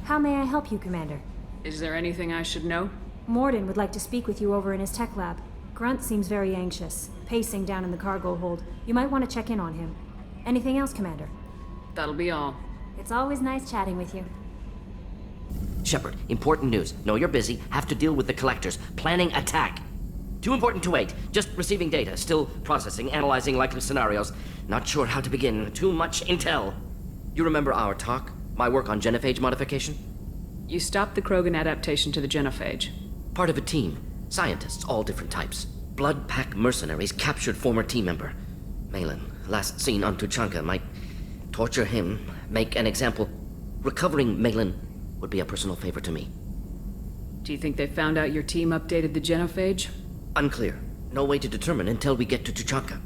How may I help you, Commander? Is there anything I should know? Mordin would like to speak with you over in his tech lab. Grunt seems very anxious, pacing down in the cargo hold. You might want to check in on him. Anything else, Commander? That'll be all. It's always nice chatting with you. Shepard, important news. Know you're busy. Have to deal with the collectors. Planning attack. Too important to wait. Just receiving data. Still processing, analyzing likely scenarios. Not sure how to begin. Too much intel. You remember our talk? My work on genophage modification? You stopped the Krogan adaptation to the genophage. Part of a team. Scientists, all different types. Blood Pack mercenaries captured former team member. Malin, last seen on Tuchanka, might torture him, make an example. Recovering Malin would be a personal favor to me. Do you think they found out your team updated the genophage? Unclear. No way to determine until we get to Tuchanka.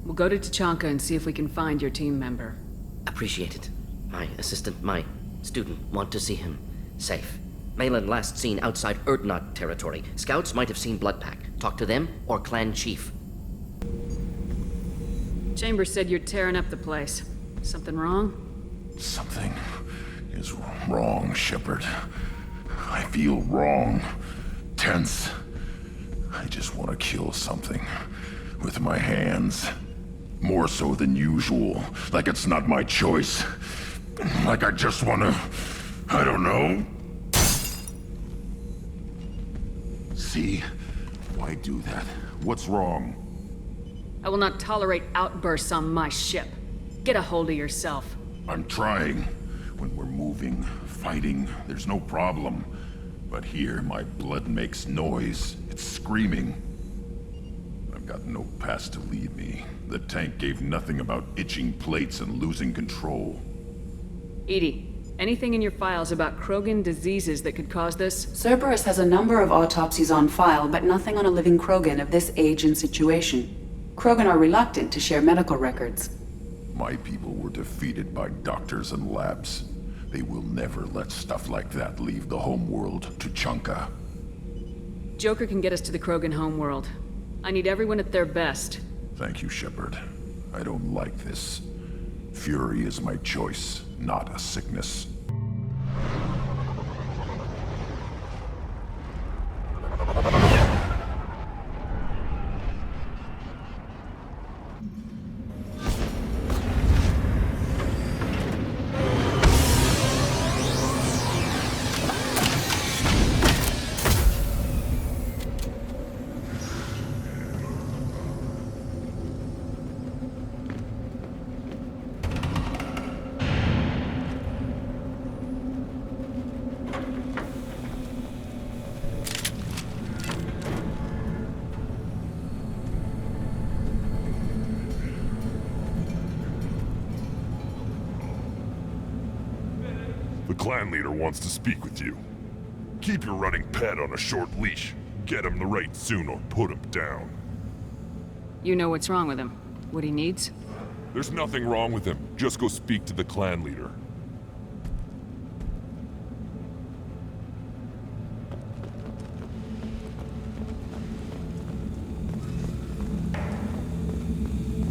We'll go to Tuchanka and see if we can find your team member. Appreciated. My assistant, my student, want to see him safe. Malin last seen outside Urdnot territory. Scouts might have seen Bloodpack. Talk to them or clan chief. Chambers said you're tearing up the place. Something wrong? Something is wrong, Shepard. I feel wrong. Tense. I just want to kill something. With my hands. More so than usual. Like it's not my choice. Like I just want to... I don't know. See? Why do that? What's wrong? I will not tolerate outbursts on my ship. Get a hold of yourself. I'm trying. When we're moving, fighting, there's no problem. But here, my blood makes noise. It's screaming. I've got no past to lead me. The tank gave nothing about itching plates and losing control. EDI, anything in your files about Krogan diseases that could cause this? Cerberus has a number of autopsies on file, but nothing on a living Krogan of this age and situation. Krogan are reluctant to share medical records. My people were defeated by doctors and labs. They will never let stuff like that leave the homeworld, Tuchanka. Joker can get us to the Krogan homeworld. I need everyone at their best. Thank you, Shepard. I don't like this. Fury is my choice, not a sickness. The clan leader wants to speak with you. Keep your running pet on a short leash. Get him the right soon or put him down. You know what's wrong with him. What he needs? There's nothing wrong with him. Just go speak to the clan leader.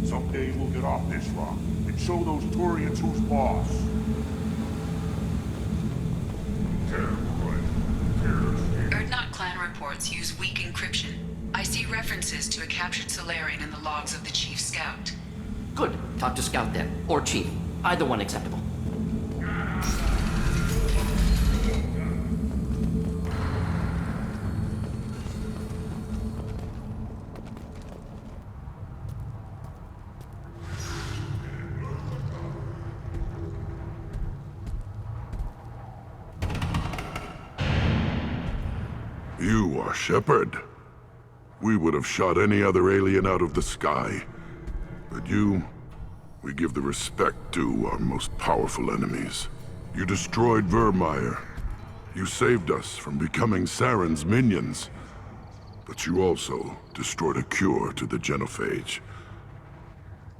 Someday we'll get off this rock and show those Turians who's boss. Urdnot clan reports use weak encryption. I see references to a captured Solarian in the logs of the Chief Scout. Good. Talk to Scout then. Or Chief. Either one acceptable. You are Shepard. We would have shot any other alien out of the sky. But you, we give the respect due our most powerful enemies. You destroyed Vermeer. You saved us from becoming Saren's minions. But you also destroyed a cure to the genophage.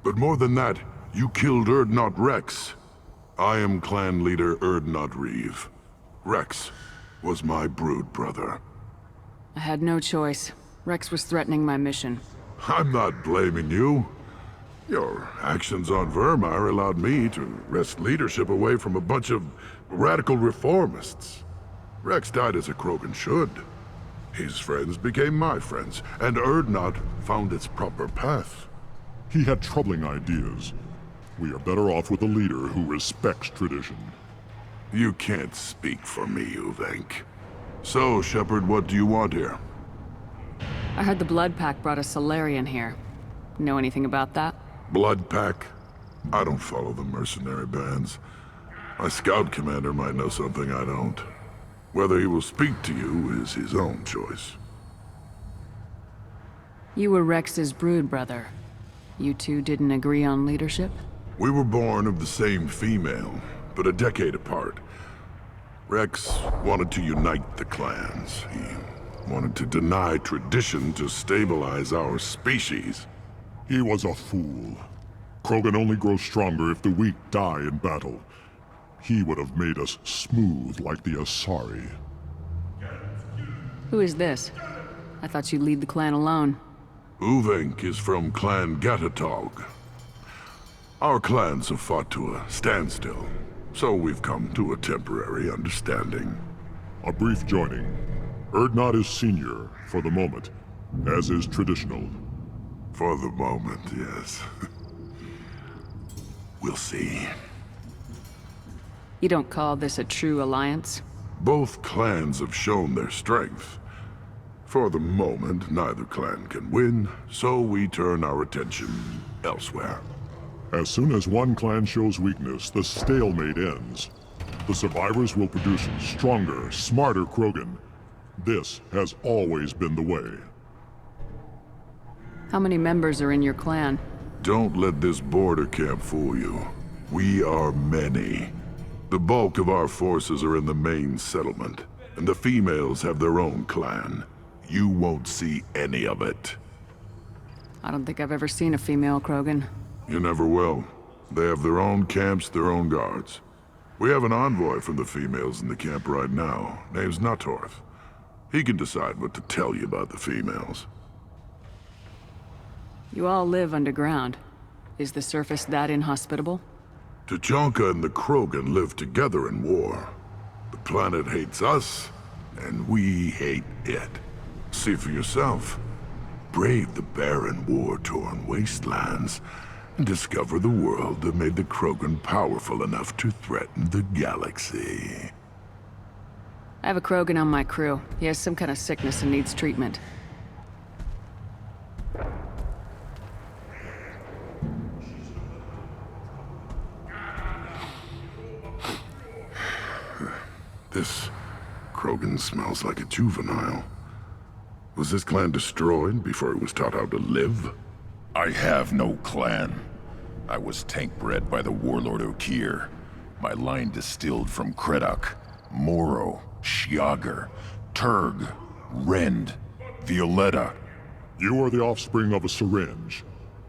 But more than that, you killed Urdnot Rex. I am clan leader Urdnot Reeve. Rex was my brood brother. I had no choice. Rex was threatening my mission. I'm not blaming you. Your actions on Vermeer allowed me to wrest leadership away from a bunch of radical reformists. Rex died as a Krogan should. His friends became my friends, and Urdnot found its proper path. He had troubling ideas. We are better off with a leader who respects tradition. You can't speak for me, Uvenk. So, Shepard, what do you want here? I heard the Blood Pack brought a Solarian here. Know anything about that? Blood Pack? I don't follow the mercenary bands. My scout commander might know something I don't. Whether he will speak to you is his own choice. You were Rex's brood brother. You two didn't agree on leadership? We were born of the same female, but a decade apart. Rex wanted to unite the clans. He wanted to deny tradition to stabilize our species. He was a fool. Krogan only grow stronger if the weak die in battle. He would have made us smooth like the Asari. Who is this? I thought you'd lead the clan alone. Uvenk is from Clan Gatatog. Our clans have fought to a standstill, so we've come to a temporary understanding. A brief joining. Urdnot is senior, for the moment, as is traditional. For the moment, yes. We'll see. You don't call this a true alliance? Both clans have shown their strength. For the moment, neither clan can win, so we turn our attention elsewhere. As soon as one clan shows weakness, the stalemate ends. The survivors will produce stronger, smarter Krogan. This has always been the way. How many members are in your clan? Don't let this border camp fool you. We are many. The bulk of our forces are in the main settlement, and the females have their own clan. You won't see any of it. I don't think I've ever seen a female Krogan. You never will. They have their own camps, their own guards. We have an envoy from the females in the camp right now. Name's Natorth. He can decide what to tell you about the females. You all live underground. Is the surface that inhospitable? Tuchanka and the Krogan live together in war. The planet hates us, and we hate it. See for yourself. Brave the barren, war-torn wastelands, and discover the world that made the Krogan powerful enough to threaten the galaxy. I have a Krogan on my crew. He has some kind of sickness and needs treatment. This Krogan smells like a juvenile. Was this clan destroyed before it was taught how to live? I have no clan. I was tank-bred by the warlord Okeer. My line distilled from Kredok, Moro, Shiagar, Turg, Rend, Violetta. You are the offspring of a syringe,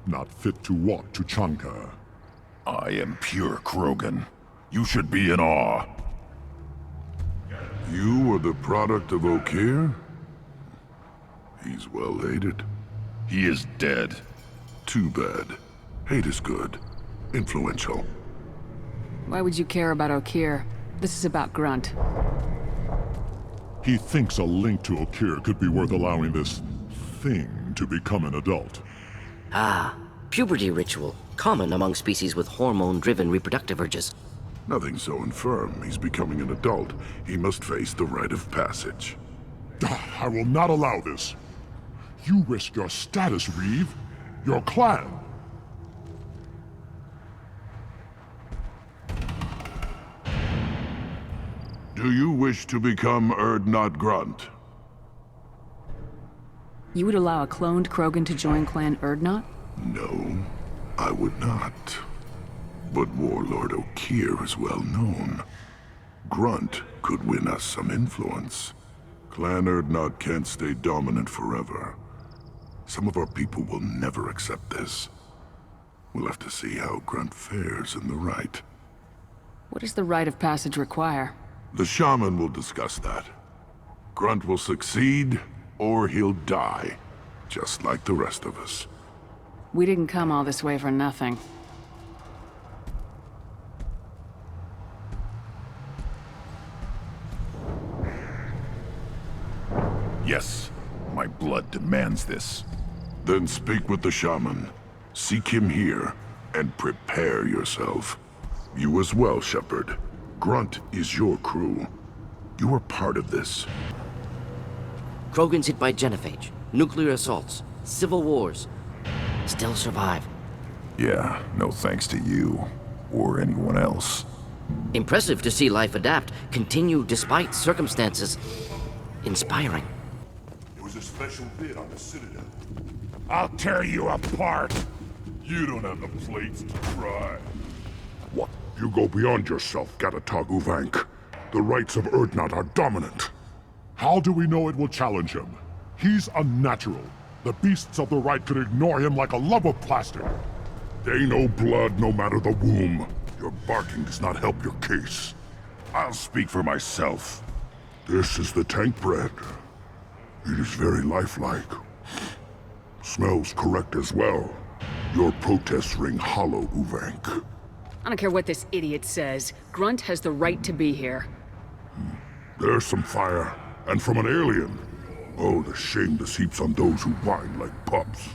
not fit to walk Tuchanka. I am pure Krogan. You should be in awe. You were the product of Okeer? He's well hated. He is dead. Too bad. Hate is good. Influential. Why would you care about Okeer? This is about Grunt. He thinks a link to Okeer could be worth allowing this thing to become an adult. Ah, puberty ritual. Common among species with hormone-driven reproductive urges. Nothing so infirm. He's becoming an adult. He must face the rite of passage. I will not allow this. You risk your status, Reeve. Your clan. Do you wish to become Urdnot Grunt? You would allow a cloned Krogan to join Clan Urdnot? No, I would not. But Warlord Okeer is well known. Grunt could win us some influence. Clan Urdnot can't stay dominant forever. Some of our people will never accept this. We'll have to see how Grunt fares in the rite. What does the rite of passage require? The shaman will discuss that. Grunt will succeed, or he'll die, just like the rest of us. We didn't come all this way for nothing. Yes, my blood demands this. Then speak with the shaman. Seek him here, and prepare yourself. You as well, Shepard. Grunt is your crew. You are part of this. Krogan's hit by genophage, nuclear assaults, civil wars. Still survive. Yeah, no thanks to you. Or anyone else. Impressive to see life adapt, continue despite circumstances. Inspiring. It was a special bid on the Citadel. I'll tear you apart! You don't have the plates to try. What? You go beyond yourself, Gatatog Uvank. The rights of Urdnot are dominant. How do we know it will challenge him? He's unnatural. The beasts of the right could ignore him like a lump of plastic. They know blood no matter the womb. Your barking does not help your case. I'll speak for myself. This is the tank bread. It is very lifelike. Smells correct as well. Your protests ring hollow, Uvank. I don't care what this idiot says. Grunt has the right to be here. There's some fire, and from an alien. Oh, the shame this heaps on those who whine like pups.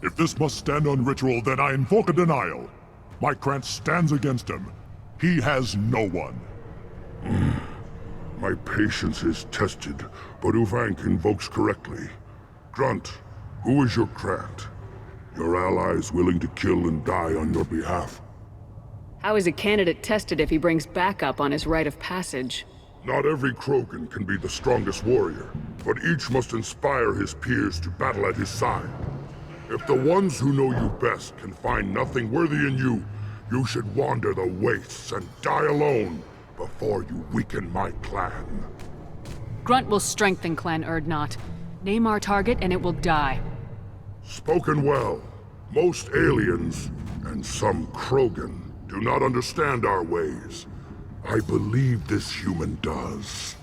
If this must stand on ritual, then I invoke a denial. My Krantz stands against him. He has no one. My patience is tested, but Uvank invokes correctly. Grunt, who is your Krant? Your allies willing to kill and die on your behalf? How is a candidate tested if he brings backup on his rite of passage? Not every Krogan can be the strongest warrior, but each must inspire his peers to battle at his side. If the ones who know you best can find nothing worthy in you, you should wander the wastes and die alone before you weaken my clan. Grunt will strengthen Clan Urdnot. Name our target and it will die. Spoken well. Most aliens, and some Krogan, do not understand our ways. I believe this human does.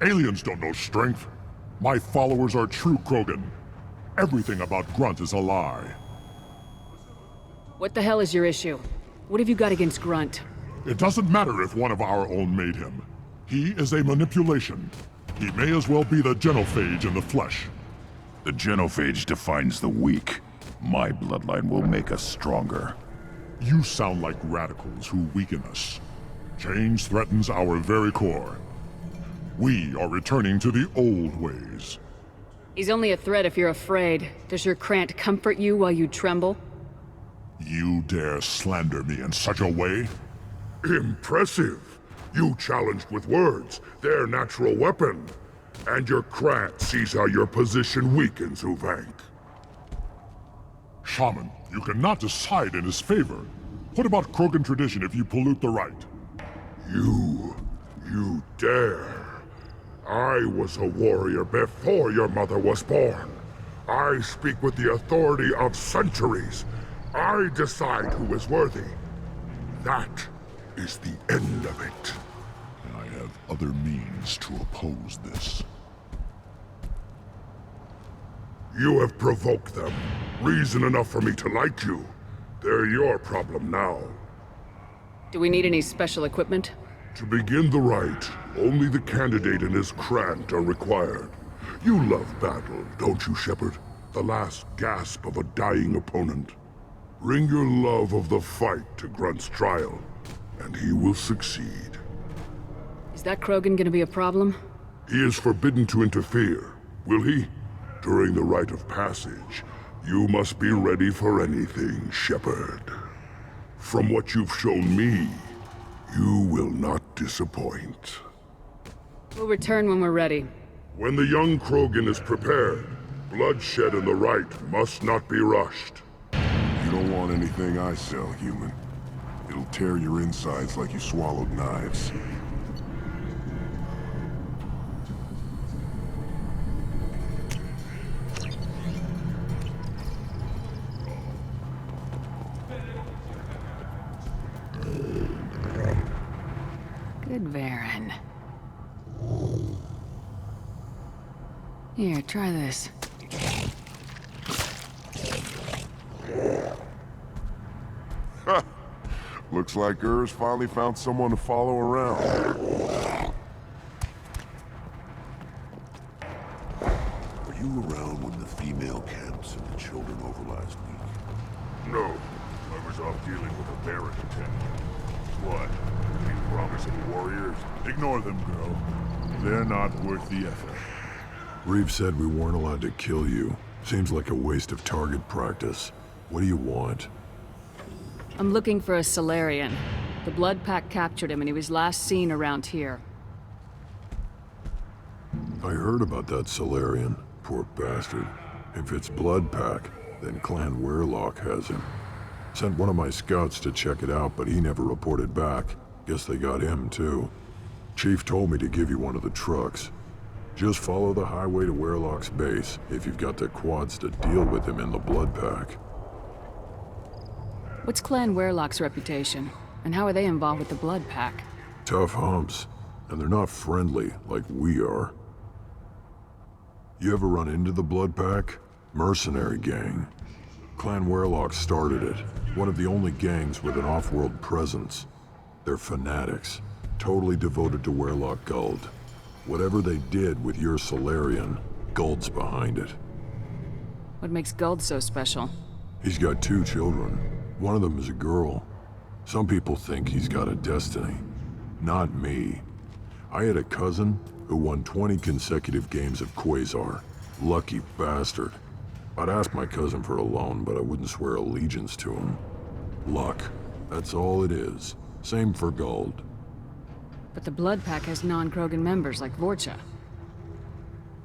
Aliens don't know strength. My followers are true Krogan. Everything about Grunt is a lie. What the hell is your issue? What have you got against Grunt? It doesn't matter if one of our own made him. He is a manipulation. He may as well be the genophage in the flesh. The genophage defines the weak. My bloodline will make us stronger. You sound like radicals who weaken us. Change threatens our very core. We are returning to the old ways. He's only a threat if you're afraid. Does your Krant comfort you while you tremble? You dare slander me in such a way? Impressive. You challenged with words, their natural weapon. And your Krant sees how your position weakens, Uvank. Shaman, you cannot decide in his favor. What about Krogan tradition if you pollute the rite? You dare. I was a warrior before your mother was born. I speak with the authority of centuries. I decide who is worthy. That is the end of it. I have other means to oppose this. You have provoked them. Reason enough for me to like you. They're your problem now. Do we need any special equipment? To begin the rite, only the candidate and his Krant are required. You love battle, don't you, Shepard? The last gasp of a dying opponent. Bring your love of the fight to Grunt's trial, and he will succeed. Is that Krogan gonna be a problem? He is forbidden to interfere, will he? During the rite of passage, you must be ready for anything, Shepard. From what you've shown me, you will not disappoint. We'll return when we're ready. When the young Krogan is prepared, bloodshed in the rite must not be rushed. You don't want anything I sell, human. It'll tear your insides like you swallowed knives. Good Varen. Here, try this. Looks like Urs finally found someone to follow around. Were you around when the female camps and the children over last week? No, I was off dealing with a Baron attendant. What? Any promising warriors? Ignore them, girl. They're not worth the effort. Reeve said we weren't allowed to kill you. Seems like a waste of target practice. What do you want? I'm looking for a Salarian. The Blood Pack captured him and he was last seen around here. I heard about that Salarian. Poor bastard. If it's Blood Pack, then Clan Weyrloc has him. Sent one of my scouts to check it out, but he never reported back. Guess they got him, too. Chief told me to give you one of the trucks. Just follow the highway to Weyrloc's base, if you've got the quads to deal with him in the Blood Pack. What's Clan Weyrloc's reputation? And how are they involved with the Blood Pack? Tough humps, and they're not friendly like we are. You ever run into the Blood Pack? Mercenary gang. Clan Weyrloc started it, one of the only gangs with an off-world presence. They're fanatics, totally devoted to Weyrloc Guld. Whatever they did with your Salarian, Guld's behind it. What makes Guld so special? He's got 2 children. One of them is a girl. Some people think he's got a destiny. Not me. I had a cousin who won 20 consecutive games of Quasar. Lucky bastard. I'd ask my cousin for a loan, but I wouldn't swear allegiance to him. Luck. That's all it is. Same for Guld. But the Blood Pack has non-Krogan members like Vorcha.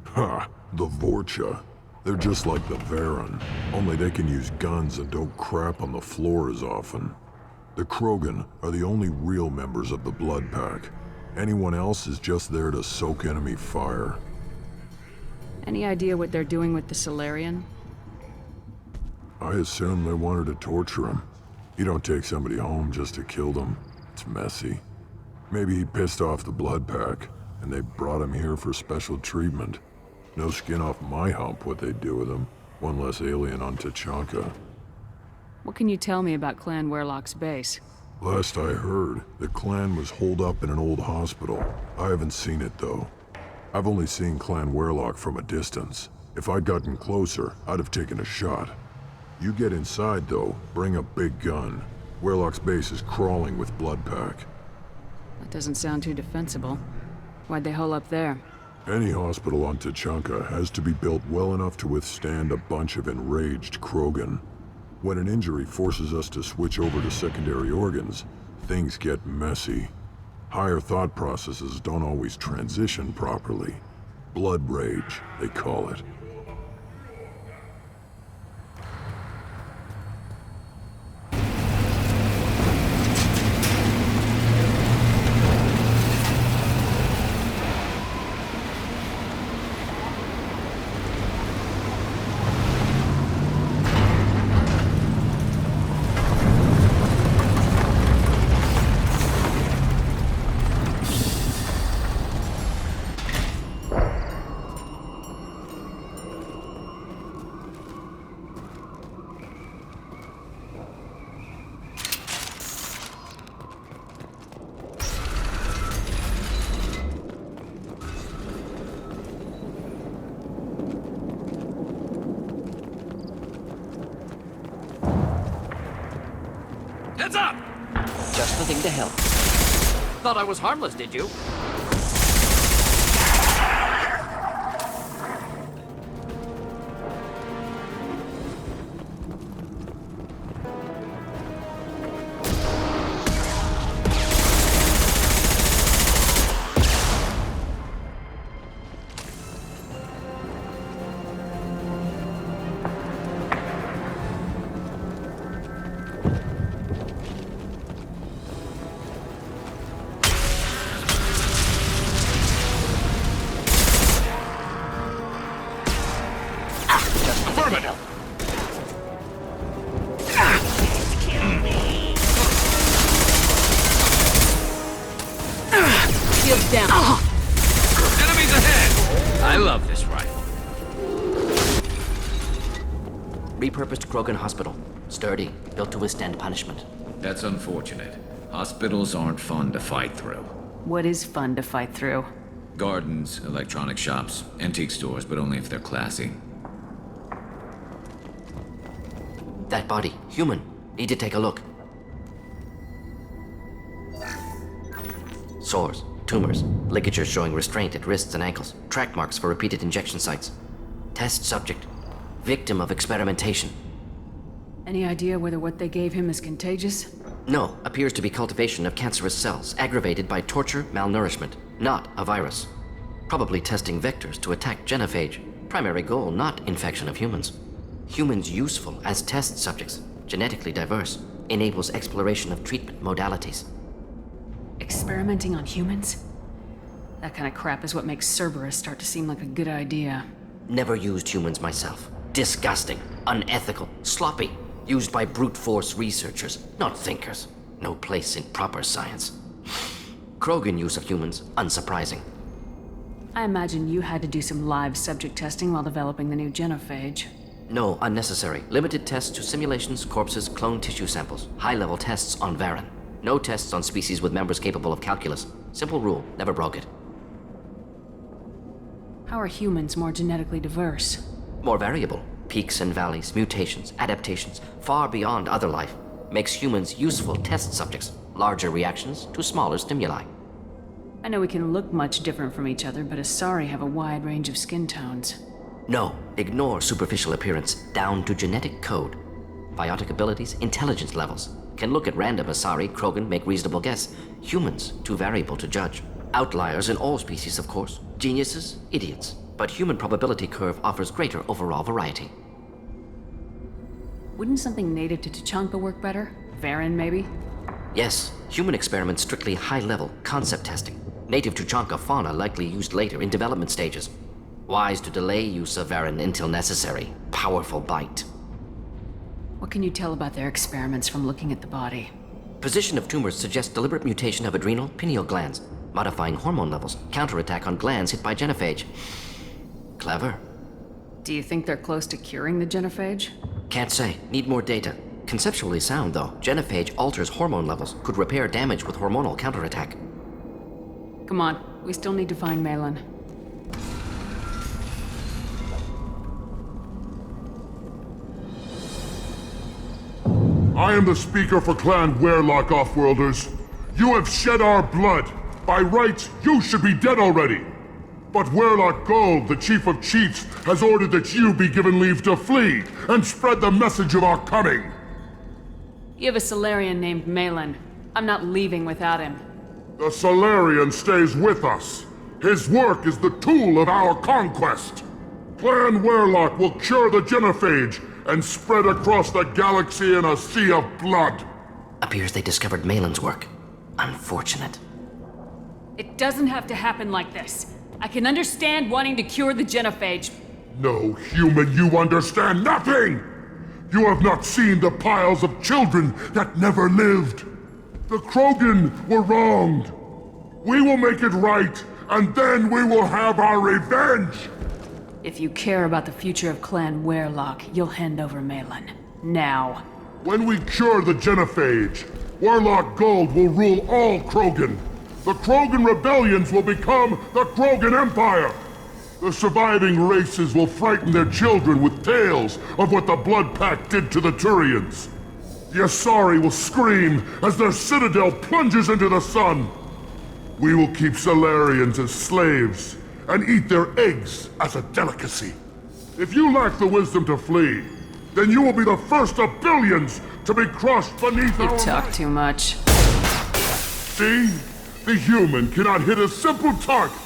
Ha! The Vorcha. They're just like the Varen, only they can use guns and don't crap on the floor as often. The Krogan are the only real members of the Blood Pack. Anyone else is just there to soak enemy fire. Any idea what they're doing with the Salarian? I assume they wanted to torture him. You don't take somebody home just to kill them. It's messy. Maybe he pissed off the Blood Pack, and they brought him here for special treatment. No skin off my hump what they'd do with him. One less alien on Tuchanka. What can you tell me about Clan Weyrloc's base? Last I heard, the clan was holed up in an old hospital. I haven't seen it, though. I've only seen Clan Weyrloc from a distance. If I'd gotten closer, I'd have taken a shot. You get inside, though, bring a big gun. Weyrloc's base is crawling with Blood Pack. That doesn't sound too defensible. Why'd they hole up there? Any hospital on Tuchanka has to be built well enough to withstand a bunch of enraged Krogan. When an injury forces us to switch over to secondary organs, things get messy. Higher thought processes don't always transition properly. Blood rage, they call it. Heads up! Just the thing to help. Thought I was harmless, did you? Shields down. Enemies ahead! I love this rifle. Repurposed Krogan hospital. Sturdy, built to withstand punishment. That's unfortunate. Hospitals aren't fun to fight through. What is fun to fight through? Gardens, electronic shops, antique stores, but only if they're classy. That body, human. Need to take a look. Sores, tumors, ligatures showing restraint at wrists and ankles, track marks for repeated injection sites. Test subject, victim of experimentation. Any idea whether what they gave him is contagious? No, appears to be cultivation of cancerous cells, aggravated by torture, malnourishment, not a virus. Probably testing vectors to attack genophage. Primary goal, not infection of humans. Humans useful as test subjects, genetically diverse, enables exploration of treatment modalities. Experimenting on humans? That kind of crap is what makes Cerberus start to seem like a good idea. Never used humans myself. Disgusting, unethical, sloppy. Used by brute force researchers, not thinkers. No place in proper science. Krogan use of humans, unsurprising. I imagine you had to do some live subject testing while developing the new genophage. No, unnecessary. Limited tests to simulations, corpses, cloned tissue samples. High-level tests on Varen. No tests on species with members capable of calculus. Simple rule, never broke it. How are humans more genetically diverse? More variable. Peaks and valleys, mutations, adaptations, far beyond other life. Makes humans useful test subjects. Larger reactions to smaller stimuli. I know we can look much different from each other, but Asari have a wide range of skin tones. No, ignore superficial appearance, down to genetic code. Biotic abilities, intelligence levels. Can look at random Asari, Krogan, make reasonable guess. Humans, too variable to judge. Outliers in all species, of course. Geniuses, idiots. But human probability curve offers greater overall variety. Wouldn't something native to Tuchanka work better? Varen, maybe? Yes, human experiments strictly high-level, concept testing. Native Tuchanka fauna likely used later in development stages. Wise to delay use of Varen until necessary. Powerful bite. What can you tell about their experiments from looking at the body? Position of tumors suggests deliberate mutation of adrenal, pineal glands, modifying hormone levels, counterattack on glands hit by genophage. Clever. Do you think they're close to curing the genophage? Can't say. Need more data. Conceptually sound, though. Genophage alters hormone levels, could repair damage with hormonal counterattack. Come on, we still need to find Malin. I am the speaker for Clan Werlock, Offworlders. You have shed our blood. By rights, you should be dead already. But Werlock Gold, the Chief of Chiefs, has ordered that you be given leave to flee and spread the message of our coming. You have a Solarian named Malin. I'm not leaving without him. The Solarian stays with us. His work is the tool of our conquest. Clan Werlock will cure the genophage and spread across the galaxy in a sea of blood. Appears they discovered Malin's work. Unfortunate. It doesn't have to happen like this. I can understand wanting to cure the genophage. No, human, you understand nothing! You have not seen the piles of children that never lived. The Krogan were wronged. We will make it right, and then we will have our revenge! If you care about the future of Clan Werlock, you'll hand over Malin. Now. When we cure the genophage, Werlock Gold will rule all Krogan. The Krogan rebellions will become the Krogan Empire. The surviving races will frighten their children with tales of what the Blood Pact did to the Turians. The Asari will scream as their citadel plunges into the sun. We will keep Solarians as slaves and eat their eggs as a delicacy. If you lack the wisdom to flee, then you will be the first of billions to be crushed beneath our... You talk too much. See? The human cannot hit a simple target.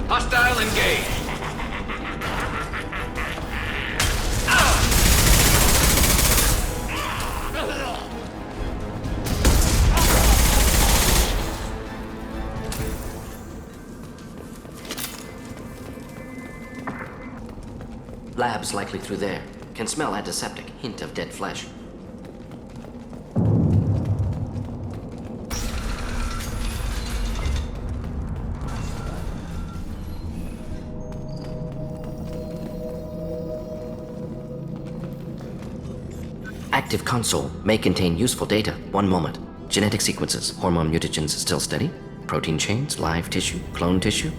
Hostile engaged. Lab's likely through there. Can smell antiseptic, hint of dead flesh. Active console may contain useful data. One moment. Genetic sequences, hormone mutagens still steady. Protein chains, live tissue, clone tissue.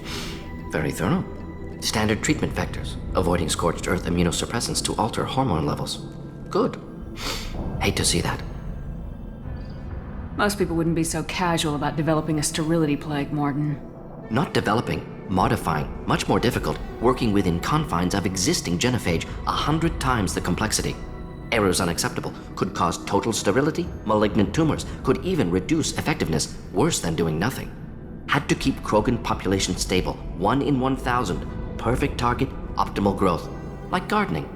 Very thorough. Standard treatment vectors, avoiding scorched earth immunosuppressants to alter hormone levels. Good. Hate to see that. Most people wouldn't be so casual about developing a sterility plague, Morton. Not developing, modifying, much more difficult, working within confines of existing genophage, 100 times the complexity. Errors unacceptable, could cause total sterility, malignant tumors, could even reduce effectiveness, worse than doing nothing. Had to keep Krogan population stable, 1 in 1,000, perfect target, optimal growth, like gardening.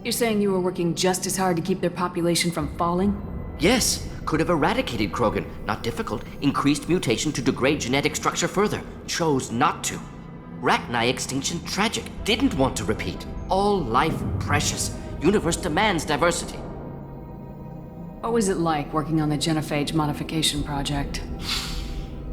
You're saying you were working just as hard to keep their population from falling? Yes, could have eradicated Krogan, not difficult, increased mutation to degrade genetic structure further, chose not to. Rachni extinction tragic, didn't want to repeat. All life precious. Universe demands diversity. What was it like working on the genophage modification project?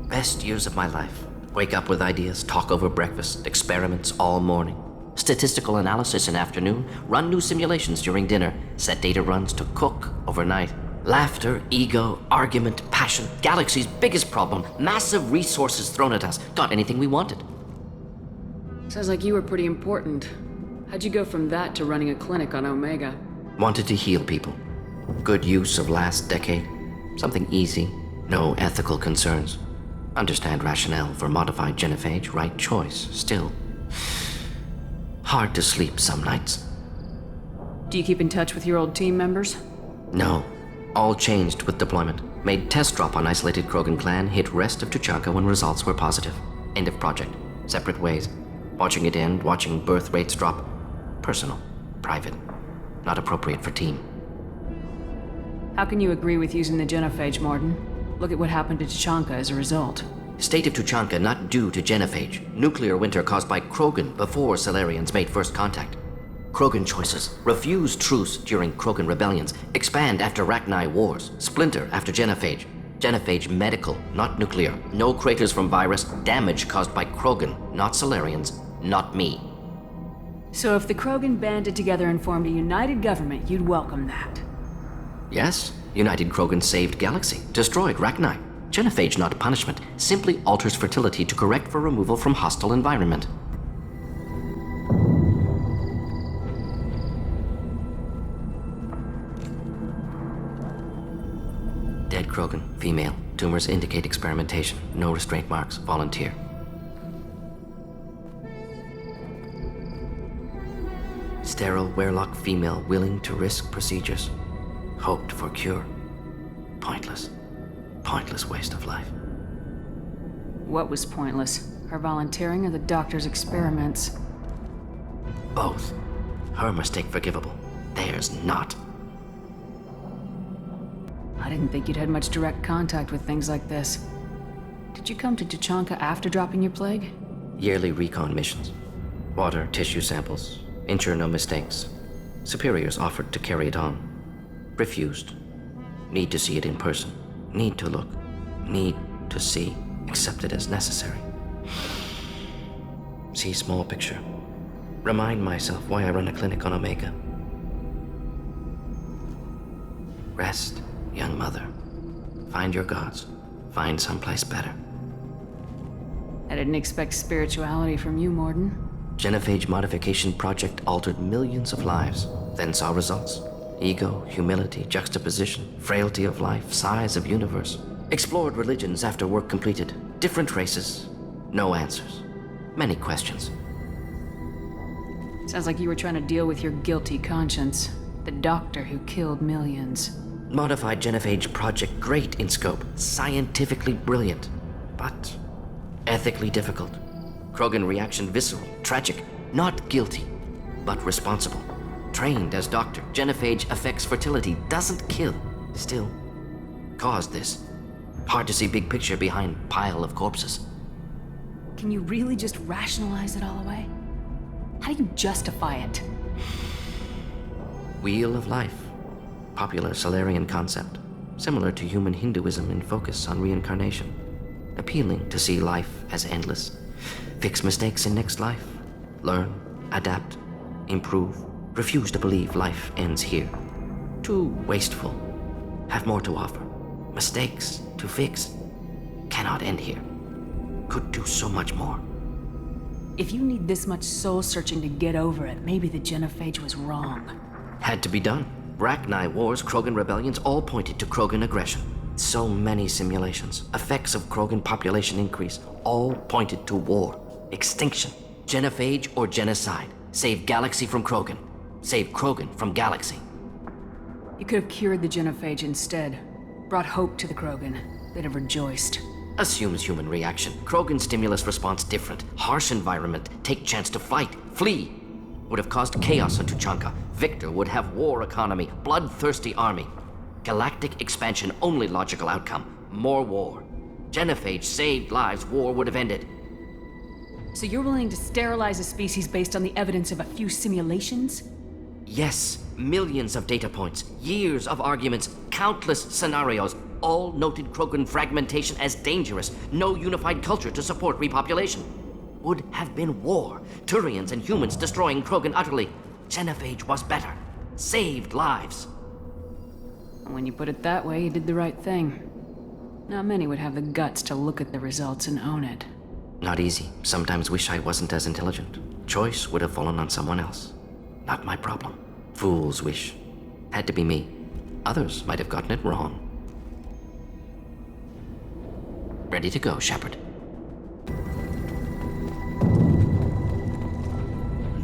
Best years of my life. Wake up with ideas, talk over breakfast, experiments all morning. Statistical analysis in afternoon, run new simulations during dinner, set data runs to cook overnight. Laughter, ego, argument, passion, galaxy's biggest problem, massive resources thrown at us. Got anything we wanted. Sounds like you were pretty important. How'd you go from that to running a clinic on Omega? Wanted to heal people. Good use of last decade. Something easy. No ethical concerns. Understand rationale for modified genophage, right choice. Still, hard to sleep some nights. Do you keep in touch with your old team members? No. All changed with deployment. Made test drop on isolated Krogan clan, hit rest of Tuchanka when results were positive. End of project. Separate ways. Watching it end, watching birth rates drop. Personal. Private. Not appropriate for team. How can you agree with using the genophage, Morton? Look at what happened to Tuchanka as a result. State of Tuchanka not due to genophage. Nuclear winter caused by Krogan before Salarians made first contact. Krogan choices. Refuse truce during Krogan rebellions. Expand after Rachni wars. Splinter after genophage. Genophage medical, not nuclear. No craters from virus. Damage caused by Krogan, not Salarians, not me. So if the Krogan banded together and formed a united government, you'd welcome that? Yes, United Krogan saved Galaxy, destroyed Rachni. Genophage not punishment, simply alters fertility to correct for removal from hostile environment. Dead Krogan, female. Tumors indicate experimentation. No restraint marks. Volunteer. Sterile Werlock female willing to risk procedures. Hoped for cure. Pointless. Pointless waste of life. What was pointless? Her volunteering or the doctor's experiments? Both. Her mistake forgivable. Theirs not. I didn't think you'd had much direct contact with things like this. Did you come to Tuchanka after dropping your plague? Yearly recon missions. Water, tissue samples. Ensure no mistakes. Superiors offered to carry it on. Refused. Need to see it in person. Need to look. Need to see. Accept it as necessary. See small picture. Remind myself why I run a clinic on Omega. Rest, young mother. Find your gods. Find someplace better. I didn't expect spirituality from you, Morton. Genophage modification project altered millions of lives, then saw results. Ego, humility, juxtaposition, frailty of life, size of universe. Explored religions after work completed. Different races. No answers. Many questions. Sounds like you were trying to deal with your guilty conscience. The doctor who killed millions. Modified genophage project great in scope. Scientifically brilliant. But ethically difficult. Krogan reaction visceral, tragic. Not guilty, but responsible. Trained as doctor, genophage affects fertility, doesn't kill. Still, caused this. Hard to see big picture behind pile of corpses. Can you really just rationalize it all away? How do you justify it? Wheel of Life. Popular Solarian concept. Similar to human Hinduism in focus on reincarnation. Appealing to see life as endless. Fix mistakes in next life. Learn, adapt, improve. Refuse to believe life ends here. Too wasteful. Have more to offer. Mistakes to fix. Cannot end here. Could do so much more. If you need this much soul searching to get over it, maybe the Genophage was wrong. Had to be done. Rachni Wars, Krogan rebellions all pointed to Krogan aggression. So many simulations, effects of Krogan population increase, all pointed to war, extinction, genophage or genocide. Save galaxy from Krogan. Save Krogan from galaxy. You could have cured the Genophage instead. Brought hope to the Krogan. They'd have rejoiced. Assumes human reaction. Krogan stimulus response different. Harsh environment. Take chance to fight. Flee. Would have caused chaos on Tuchanka. Victor would have war economy. Bloodthirsty army. Galactic expansion only logical outcome. More war. Genophage saved lives. War would have ended. So you're willing to sterilize a species based on the evidence of a few simulations? Yes. Millions of data points. Years of arguments. Countless scenarios. All noted Krogan fragmentation as dangerous. No unified culture to support repopulation. Would have been war. Turians and humans destroying Krogan utterly. Genophage was better. Saved lives. When you put it that way, you did the right thing. Not many would have the guts to look at the results and own it. Not easy. Sometimes wish I wasn't as intelligent. Choice would have fallen on someone else. Not my problem. Fool's wish. Had to be me. Others might have gotten it wrong. Ready to go, Shepard.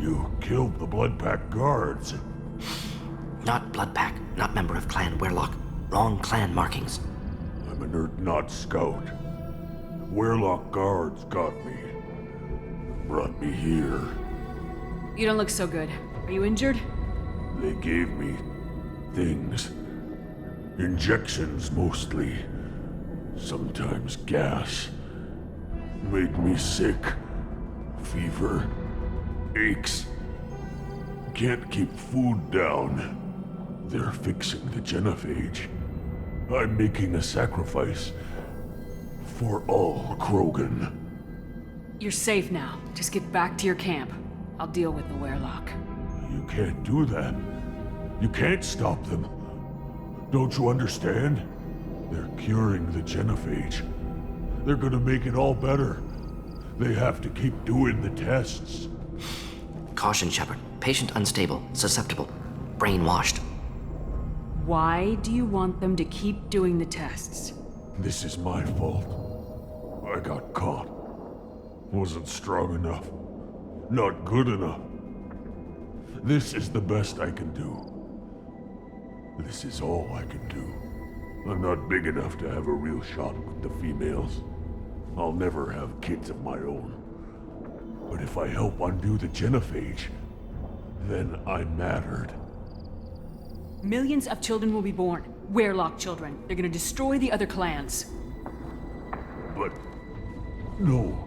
You killed the Bloodpack guards. Not Bloodpack. Not member of Clan Werlock. Wrong clan markings. I'm an Urdnot scout. Werlock guards got me. Brought me here. You don't look so good. Are you injured? They gave me things. Injections mostly. Sometimes gas. Made me sick. Fever. Aches. Can't keep food down. They're fixing the Genophage. I'm making a sacrifice. For all Krogan. You're safe now. Just get back to your camp. I'll deal with the Werlock. You can't do that. You can't stop them. Don't you understand? They're curing the Genophage. They're gonna make it all better. They have to keep doing the tests. Caution, Shepard. Patient unstable, susceptible, brainwashed. Why do you want them to keep doing the tests? This is my fault. I got caught. Wasn't strong enough. Not good enough. This is the best I can do. This is all I can do. I'm not big enough to have a real shot with the females. I'll never have kids of my own. But if I help undo the Genophage, then I mattered. Millions of children will be born. Werlock children. They're gonna destroy the other clans. But... No.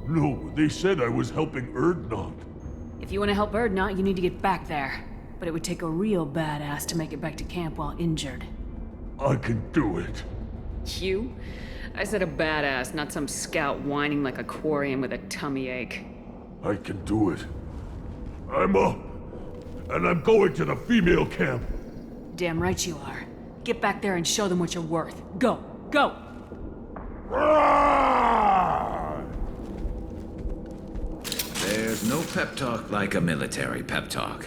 No, they said I was helping Urdnot. If you want to help Urdnot, you need to get back there. But it would take a real badass to make it back to camp while injured. I can do it. You? I said a badass, not some scout whining like a quarian with a tummy ache. I can do it. I'm up. And I'm going to the female camp. Damn right you are. Get back there and show them what you're worth. Go! Go! There's no pep talk like a military pep talk.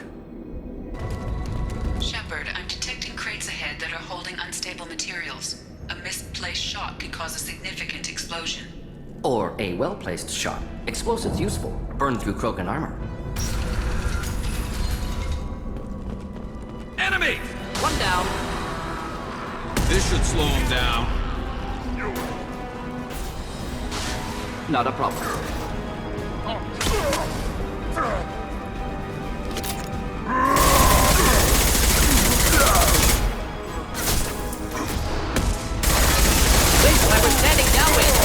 Shepard, I'm detecting crates ahead that are holding unstable materials. A misplaced shot could cause a significant explosion. Or a well-placed shot. Explosives useful. Burn through Krogan armor. Enemy! One down. This should slow him down. Not a problem. This I was standing downwind.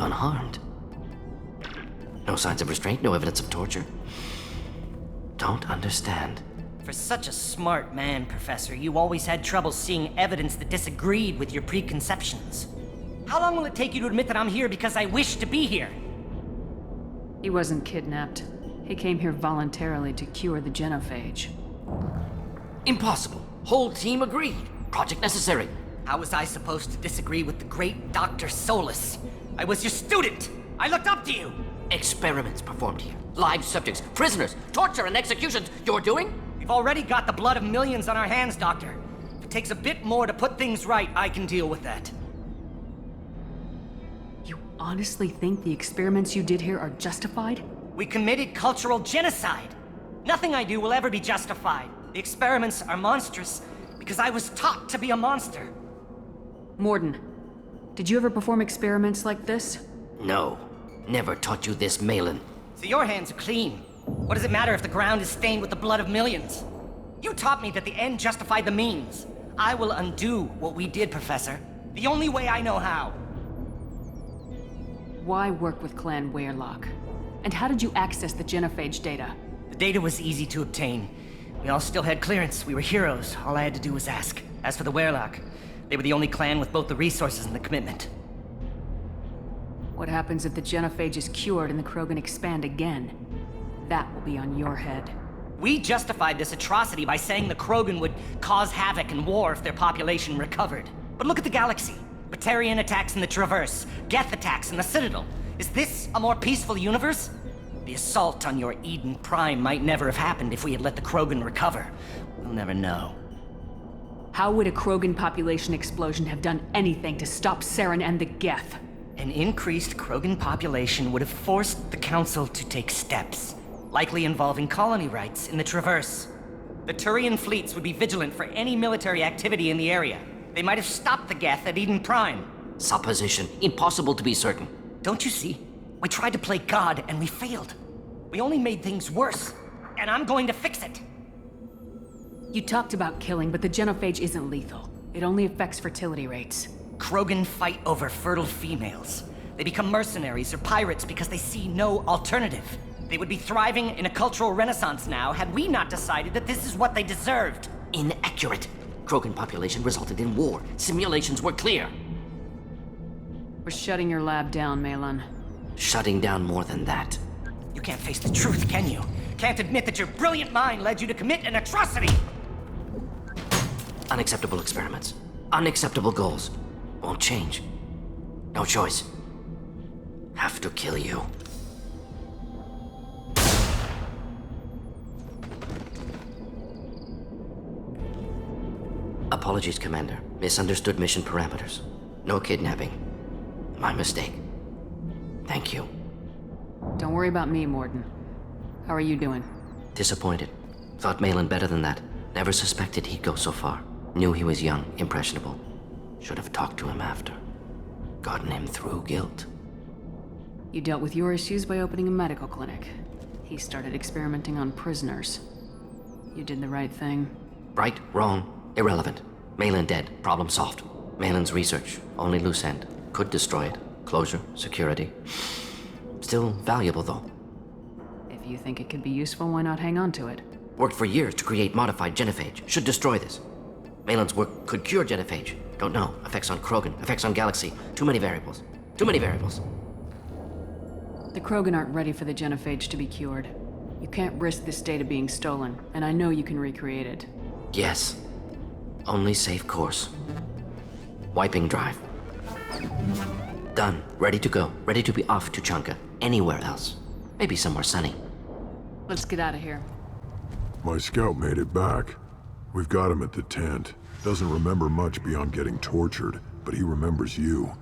unharmed. No signs of restraint, no evidence of torture. Don't understand. For such a smart man, Professor, you always had trouble seeing evidence that disagreed with your preconceptions. How long will it take you to admit that I'm here because I wish to be here? He wasn't kidnapped. He came here voluntarily to cure the genophage. Impossible. Whole team agreed. Project necessary. How was I supposed to disagree with the great Dr. Solus? I was your student! I looked up to you! Experiments performed here. Live subjects, prisoners, torture and executions. You're doing? We've already got the blood of millions on our hands, Doctor. If it takes a bit more to put things right, I can deal with that. You honestly think the experiments you did here are justified? We committed cultural genocide. Nothing I do will ever be justified. The experiments are monstrous because I was taught to be a monster. Mordin, did you ever perform experiments like this? No. Never taught you this, Malin. So your hands are clean. What does it matter if the ground is stained with the blood of millions? You taught me that the end justified the means. I will undo what we did, Professor. The only way I know how. Why work with Clan Weyrloc? And how did you access the genophage data? The data was easy to obtain. We all still had clearance. We were heroes. All I had to do was ask. As for the Weyrloc, they were the only clan with both the resources and the commitment. What happens if the genophage is cured and the Krogan expand again? That will be on your head. We justified this atrocity by saying the Krogan would cause havoc and war if their population recovered. But look at the galaxy. Batarian attacks in the Traverse, Geth attacks in the Citadel. Is this a more peaceful universe? The assault on your Eden Prime might never have happened if we had let the Krogan recover. We'll never know. How would a Krogan population explosion have done anything to stop Saren and the Geth? An increased Krogan population would have forced the Council to take steps, likely involving colony rights in the Traverse. The Turian fleets would be vigilant for any military activity in the area. They might have stopped the Geth at Eden Prime. Supposition. Impossible to be certain. Don't you see? We tried to play God and we failed. We only made things worse, and I'm going to fix it. You talked about killing, but the genophage isn't lethal. It only affects fertility rates. Krogan fight over fertile females. They become mercenaries or pirates because they see no alternative. They would be thriving in a cultural renaissance now had we not decided that this is what they deserved. Inaccurate. Krogan population resulted in war. Simulations were clear. We're shutting your lab down, Malin. Shutting down more than that. You can't face the truth, can you? Can't admit that your brilliant mind led you to commit an atrocity! Unacceptable experiments. Unacceptable goals. Won't change. No choice. Have to kill you. Apologies, Commander. Misunderstood mission parameters. No kidnapping. My mistake. Thank you. Don't worry about me, Mordin. How are you doing? Disappointed. Thought Malin better than that. Never suspected he'd go so far. Knew he was young, impressionable. Should have talked to him after. Gotten him through guilt. You dealt with your issues by opening a medical clinic. He started experimenting on prisoners. You did the right thing. Right, wrong, irrelevant. Malin dead, problem solved. Malin's research, only loose end. Could destroy it. Closure, security. Still valuable, though. If you think it could be useful, why not hang on to it? Worked for years to create modified genophage. Should destroy this. Malin's work could cure genophage. Don't know. Effects on Krogan, effects on Galaxy. Too many variables. Too many variables. The Krogan aren't ready for the genophage to be cured. You can't risk this data being stolen, and I know you can recreate it. Yes. Only safe course. Wiping drive. Done. Ready to go. Ready to be off to Chanka. Anywhere else. Maybe somewhere sunny. Let's get out of here. My scout made it back. We've got him at the tent. Doesn't remember much beyond getting tortured, but he remembers you.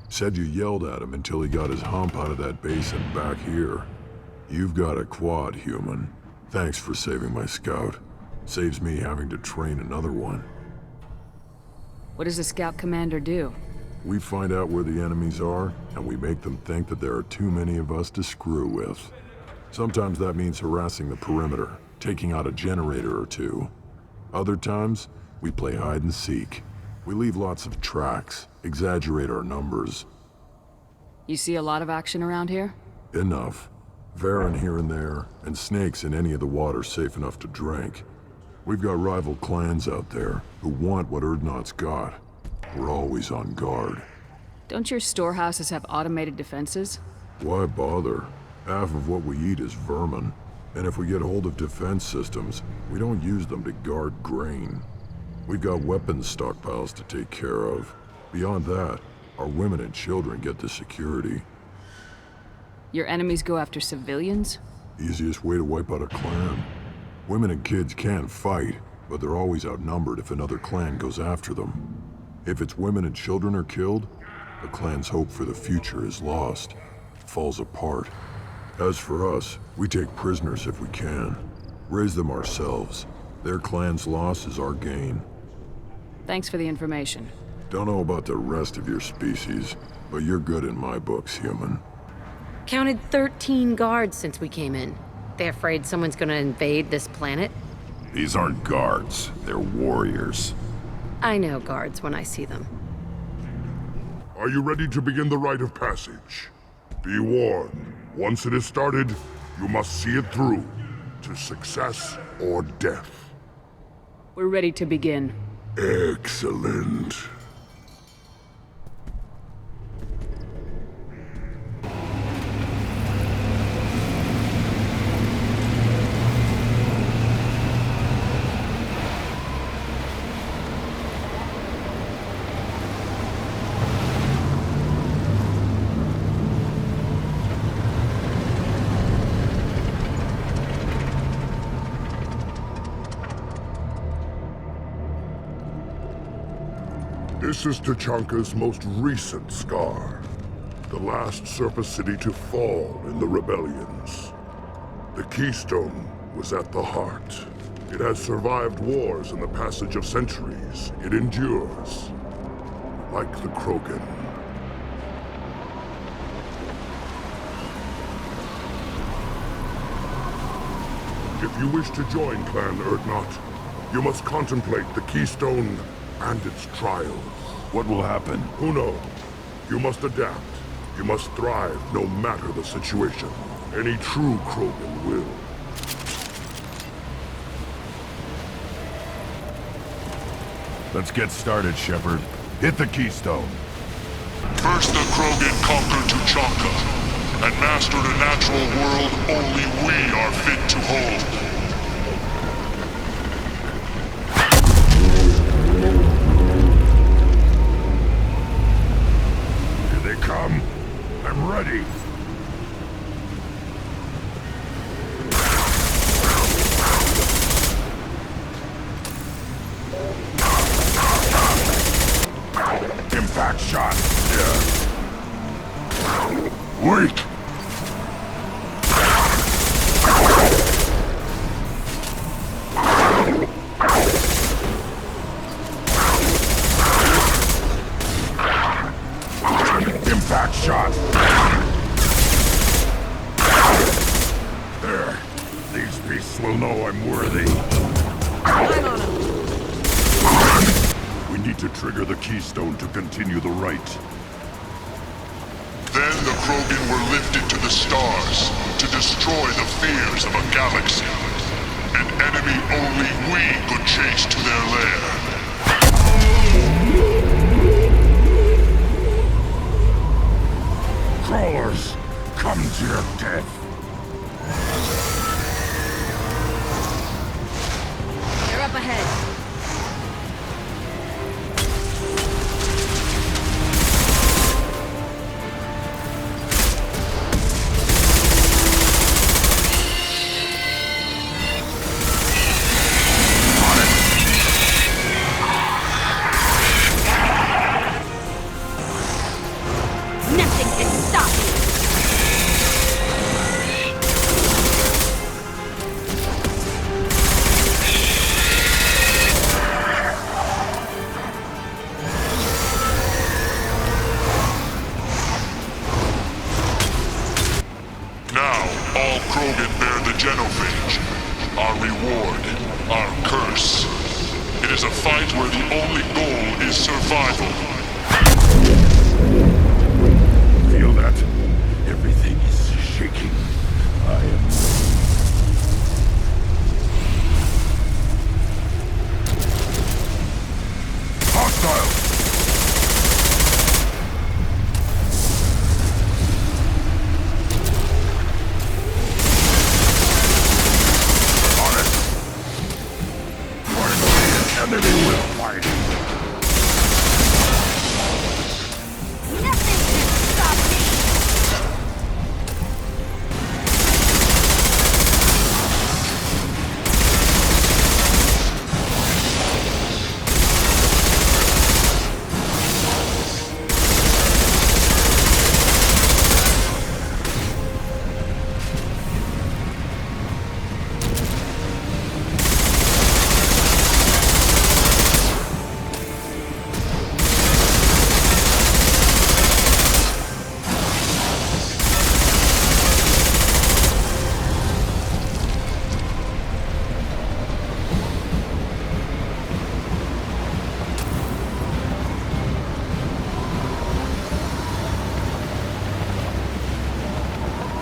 Said you yelled at him until he got his hump out of that basin back here. You've got a quad, human. Thanks for saving my scout. Saves me having to train another one. What does a scout commander do? We find out where the enemies are, and we make them think that there are too many of us to screw with. Sometimes that means harassing the perimeter, taking out a generator or two. Other times, we play hide and seek. We leave lots of tracks, exaggerate our numbers. You see a lot of action around here? Enough. Varen here and there, and snakes in any of the water safe enough to drink. We've got rival clans out there who want what Urdnot's got. We're always on guard. Don't your storehouses have automated defenses? Why bother? Half of what we eat is vermin. And if we get hold of defense systems, we don't use them to guard grain. We've got weapons stockpiles to take care of. Beyond that, our women and children get the security. Your enemies go after civilians? Easiest way to wipe out a clan. Women and kids can fight, but they're always outnumbered if another clan goes after them. If its women and children are killed, the clan's hope for the future is lost. Falls apart. As for us, we take prisoners if we can. Raise them ourselves. Their clan's loss is our gain. Thanks for the information. Don't know about the rest of your species, but you're good in my books, human. Counted 13 guards since we came in. They afraid someone's gonna invade this planet? These aren't guards, they're warriors. I know guards when I see them. Are you ready to begin the rite of passage? Be warned, once it is started, you must see it through, to success or death. We're ready to begin. Excellent. This is Tachanka's most recent scar. The last surface city to fall in the rebellions. The Keystone was at the heart. It has survived wars and the passage of centuries. It endures. Like the Krogan. If you wish to join Clan Urdnot, you must contemplate the Keystone and its trials. What will happen? Who knows? You must adapt. You must thrive no matter the situation. Any true Krogan will. Let's get started, Shepard. Hit the Keystone. First the Krogan conquered Tuchanka, and mastered a natural world only we are fit to hold. Come. I'm ready. Impact shot. Yeah. Wait. Impact shot. There. These beasts will know I'm worthy. I'm on him. We need to trigger the Keystone to continue the rite. Then the Krogan were lifted to the stars to destroy the fears of a galaxy. An enemy only we could chase to their lair. Crawlers, come to your death. They're up ahead. Feel that?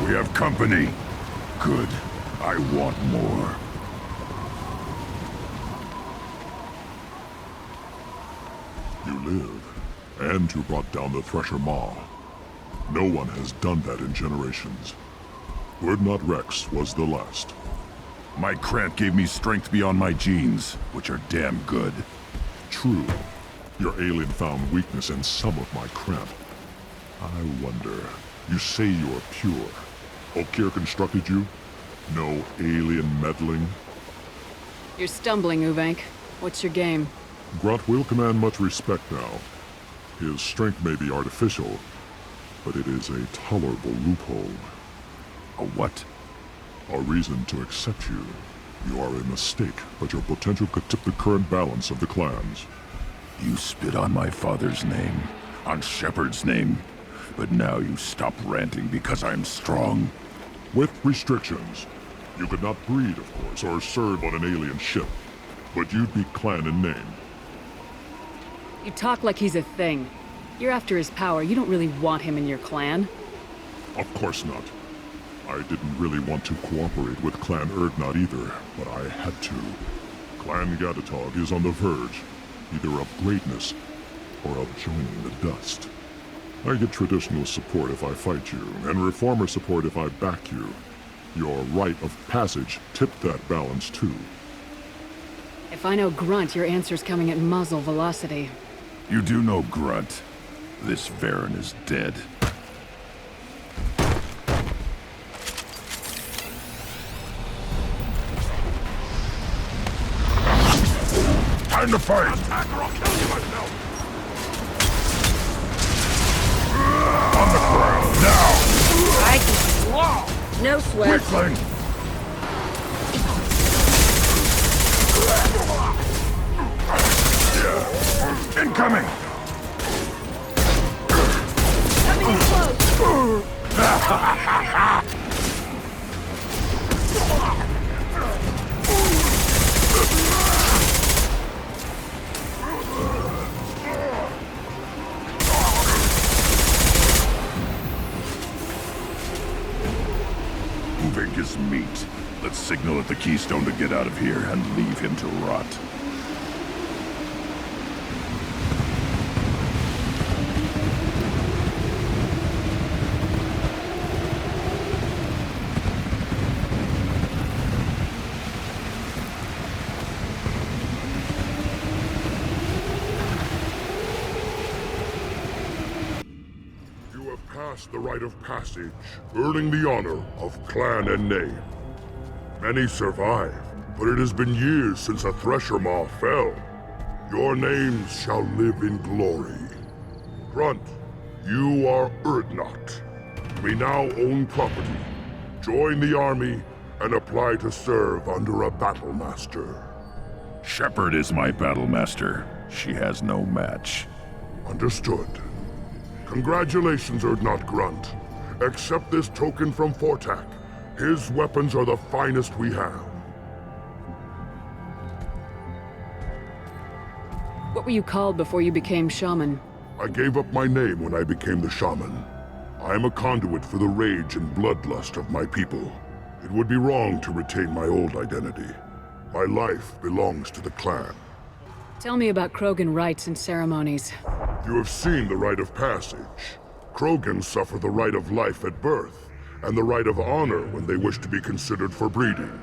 We have company. Good. I want more. You live, and you brought down the Thresher Maw. No one has done that in generations. Urdnot Rex was the last. My Krant gave me strength beyond my genes, which are damn good. True. Your alien found weakness in some of my Krant. I wonder, you say you're pure. Okeer constructed you? No alien meddling? You're stumbling, Uvenk. What's your game? Grunt will command much respect now. His strength may be artificial, but it is a tolerable loophole. A what? A reason to accept you. You are a mistake, but your potential could tip the current balance of the clans. You spit on my father's name, on Shepard's name, but now you stop ranting because I'm strong. With restrictions. You could not breed, of course, or serve on an alien ship, but you'd be clan in name. You talk like he's a thing. You're after his power. You don't really want him in your clan. Of course not. I didn't really want to cooperate with Clan Urdnot either, but I had to. Clan Gatatog is on the verge, either of greatness or of joining the dust. I get traditional support if I fight you, and reformer support if I back you. Your rite of passage tipped that balance too. If I know Grunt, your answer's coming at muzzle velocity. You do know Grunt. This Varen is dead. Time to fight! Attack or I'll kill you myself! On the ground, now! I can... No sweat. Weakling! Incoming! Coming in close! Uvenk is meat. Let's signal at the Keystone to get out of here and leave him to rot. The rite of passage, earning the honor of clan and name. Many survive, but it has been years since a Thresher Maw fell. Your names shall live in glory. Grunt, you are Urdnot. You may now own property. Join the army and apply to serve under a battle master. Shepard is my battle master. She has no match. Understood. Congratulations, Urdnot Grunt. Accept this token from Fortak. His weapons are the finest we have. What were you called before you became shaman? I gave up my name when I became the shaman. I am a conduit for the rage and bloodlust of my people. It would be wrong to retain my old identity. My life belongs to the clan. Tell me about Krogan rites and ceremonies. You have seen the rite of passage. Krogan suffer the rite of life at birth, and the rite of honor when they wish to be considered for breeding.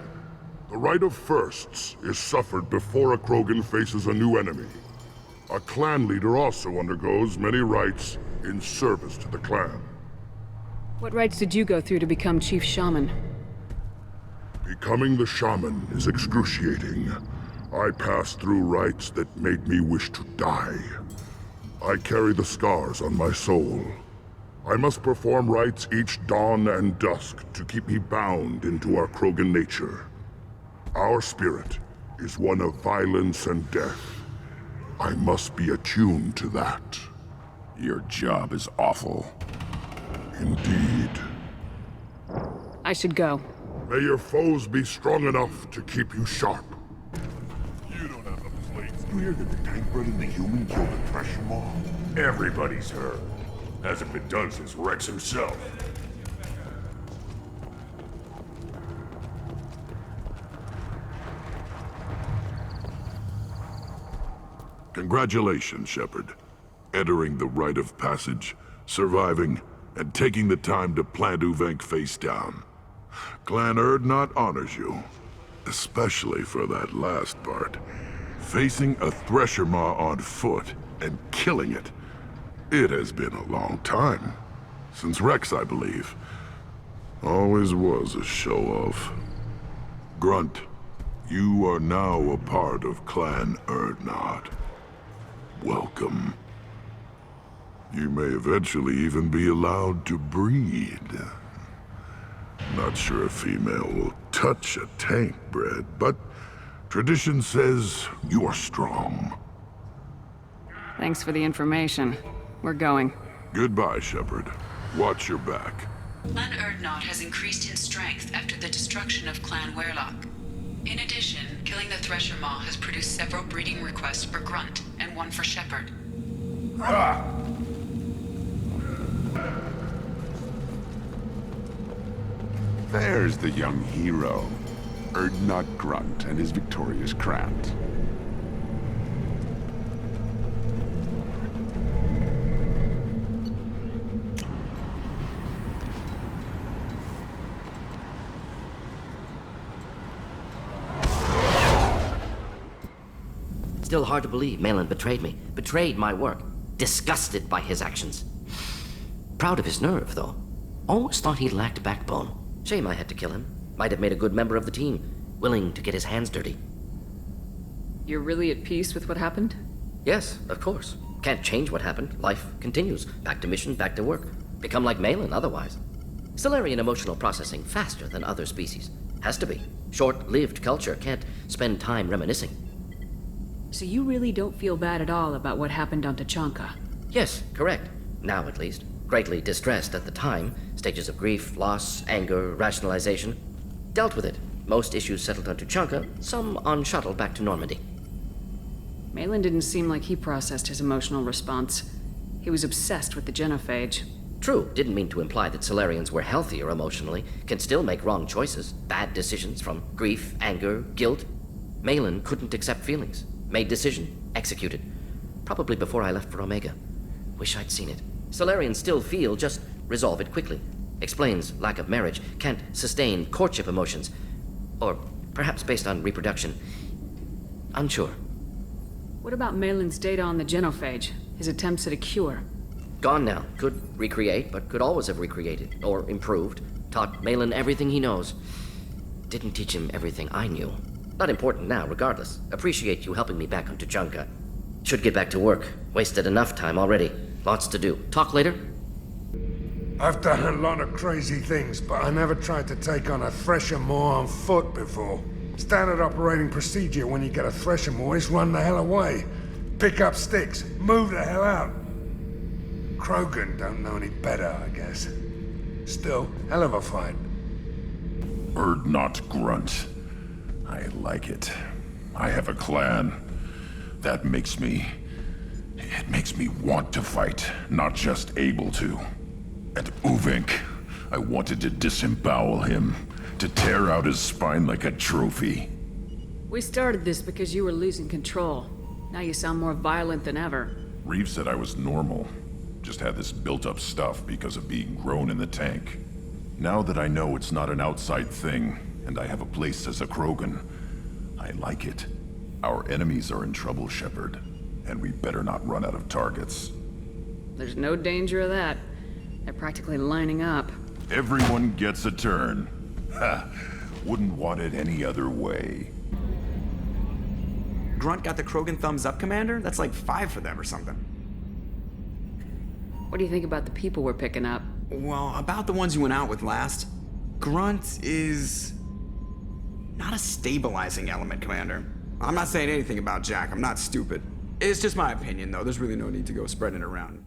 The rite of firsts is suffered before a Krogan faces a new enemy. A clan leader also undergoes many rites in service to the clan. What rites did you go through to become Chief Shaman? Becoming the shaman is excruciating. I passed through rites that made me wish to die. I carry the scars on my soul. I must perform rites each dawn and dusk to keep me bound into our Krogan nature. Our spirit is one of violence and death. I must be attuned to that. Your job is awful. Indeed. I should go. May your foes be strong enough to keep you sharp. You don't have the plates. You hear that the Tankbred and the human killed the Thresher Maw? Everybody's heard. Hasn't been done since Rex himself. Congratulations, Shepard. Entering the rite of passage, surviving, and taking the time to plant Uvenk face down. Clan Urdnot honors you, especially for that last part. Facing a Thresher Maw on foot and killing it. It has been a long time. Since Rex, I believe. Always was a show-off. Grunt, you are now a part of Clan Urdnot. Welcome. You may eventually even be allowed to breed. Not sure a female will touch a tank bred, but tradition says you are strong. Thanks for the information. We're going. Goodbye, Shepard. Watch your back. Clan Urdnot has increased in strength after the destruction of Clan Werlock. In addition, killing the Thresher Maw has produced several breeding requests for Grunt, and one for Shepard. There's the young hero, Urdnot Grunt and his victorious Krant. Still hard to believe Malin betrayed me. Betrayed my work. Disgusted by his actions. Proud of his nerve, though. Always thought he lacked backbone. Shame I had to kill him. Might have made a good member of the team. Willing to get his hands dirty. You're really at peace with what happened? Yes, of course. Can't change what happened. Life continues. Back to mission, back to work. Become like Malin otherwise. Salarian emotional processing faster than other species. Has to be. Short-lived culture can't spend time reminiscing. So you really don't feel bad at all about what happened on Tuchanka? Yes, correct. Now at least. Greatly distressed at the time. Stages of grief, loss, anger, rationalization. Dealt with it. Most issues settled on Tuchanka, some on shuttle back to Normandy. Malin didn't seem like he processed his emotional response. He was obsessed with the genophage. True, didn't mean to imply that Salarians were healthier emotionally, can still make wrong choices, bad decisions from grief, anger, guilt. Malin couldn't accept feelings. Made decision, executed. Probably before I left for Omega. Wish I'd seen it. Salarians still feel, just resolve it quickly. Explains lack of marriage, can't sustain courtship emotions. Or perhaps based on reproduction. Unsure. What about Malin's data on the genophage? His attempts at a cure? Gone now. Could recreate, but could always have recreated. Or improved. Taught Malin everything he knows. Didn't teach him everything I knew. Not important now, regardless. Appreciate you helping me back on Tuchanka. Should get back to work. Wasted enough time already. Lots to do. Talk later? I've done a lot of crazy things, but I never tried to take on a Thresher Maw on foot before. Standard operating procedure when you get a Thresher Maw is run the hell away. Pick up sticks. Move the hell out. Krogan don't know any better, I guess. Still, hell of a fight. Urdnot Grunt. I like it. I have a clan. That makes me... It makes me want to fight, not just able to. And Uvenk, I wanted to disembowel him, to tear out his spine like a trophy. We started this because you were losing control. Now you sound more violent than ever. Reeve said I was normal. Just had this built-up stuff because of being grown in the tank. Now that I know it's not an outside thing, and I have a place as a Krogan, I like it. Our enemies are in trouble, Shepard, and we better not run out of targets. There's no danger of that. They're practically lining up. Everyone gets a turn. Ha! Wouldn't want it any other way. Grunt got the Krogan thumbs up, Commander? That's like 5 for them or something. What do you think about the people we're picking up? Well, about the ones you went out with last, Grunt is... not a stabilizing element, Commander. I'm not saying anything about Jack, I'm not stupid. It's just my opinion, though. There's really no need to go spreading it around.